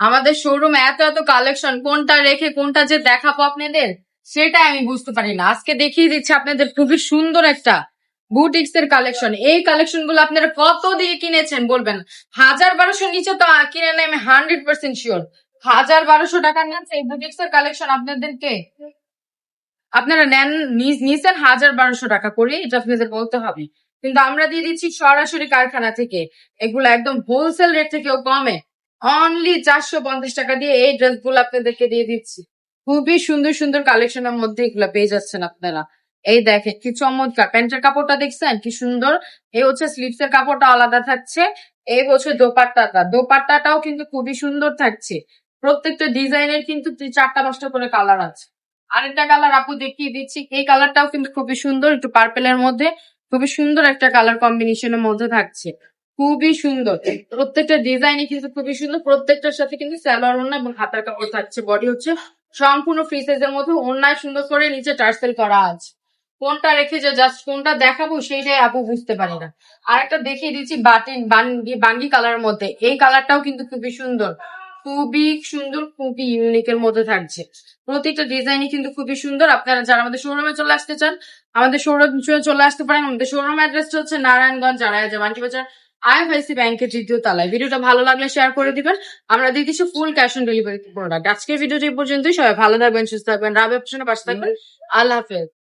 আমাদের শোরুমে এত এত কালেকশন, কোনটা রেখে কোনটা যে দেখাবো আপনাদের সেটা আমি বুঝতে পারি না। আজকে দেখিয়ে দিচ্ছি আপনাদের খুবই সুন্দর একটা বুটিক্স এর কালেকশন। এই কালেকশন গুলো আপনারা কত দিয়ে কিনেছেন বলবেন? 1000-1200 নিচে তো কিনে নেই, আমি 100% শিওর। 1000-1200 টাকার নিচে এই বুটিক্স এর কালেকশন আপনাদেরকে আপনারা নেন, নিছেন 1000-1200 টাকা করে, এটা আপনাদের বলতে হবে। কিন্তু আমরা দিয়ে দিচ্ছি সরাসরি কারখানা থেকে, এগুলো একদম হোলসেল রেট থেকেও কমে, অনলি 450 টাকা দিয়ে এই ড্রেসগুলো আপনাদেরকে দিয়ে দিচ্ছি। খুবই সুন্দর সুন্দর কালেকশনের মধ্যে এগুলো পেয়ে যাচ্ছেন আপনারা। এই দেখেন কি চমৎকার, প্যান্টের কাপড়টা দেখছেন কি সুন্দর। এই হচ্ছে স্লিভস এর কাপড়টা আলাদা থাকছে। এই হচ্ছে দোপাট্টাটাও কিন্তু খুবই সুন্দর থাকছে। প্রত্যেকটা ডিজাইনের কিন্তু 4টা-5টা করে কালার আছে। আরেকটা কালার আপু দেখিয়ে দিচ্ছি, এই কালারটাও কিন্তু খুবই সুন্দর, একটু পার্পেলের মধ্যে খুবই সুন্দর একটা কালার কম্বিনেশনের মধ্যে থাকছে। খুবই সুন্দর, প্রত্যেকটা ডিজাইনই কিন্তু খুবই সুন্দর। প্রত্যেকটার সাথে কিন্তু সালোয়ার ওড়না এবং হাতার কাপড় থাকছে। বডি হচ্ছে সম্পূর্ণ ফ্রি সাইজের মধ্যে, ওড়নায় সুন্দর করে নিচে টার্সেল করা আছে। কোনটা রেখে যে জাস্ট কোনটা দেখাবো সেইটাই আপু বুঝতে পারি না। আরেকটা দেখিয়ে দিচ্ছি বাঙ্গি কালারের মধ্যে, এই কালারটাও কিন্তু খুবই সুন্দর, খুবই সুন্দর, খুবই ইউনিকের মধ্যে থাকছে। প্রতিটা ডিজাইনই কিন্তু খুবই সুন্দর। আপনারা যারা আমাদের শোরুমে চলে আসতে চান, আমাদের শোরুমে চলে আসতে পারেন। আমাদের শোরুম অ্যাড্রেসটা হচ্ছে নারায়ণগঞ্জ জামালটি বাজার, IFIC ব্যাংকের 3য় তলায়। ভিডিওটা ভালো লাগলে শেয়ার করে দিবেন। আমরা দিয়ে দিচ্ছি full cash on delivery product. আজকের ভিডিওটি এই পর্যন্তই। সবাই ভালো থাকবেন, সুস্থ থাকবেন, রাবে অপশনের পাশে থাকবেন। আল্লাহ হাফেজ।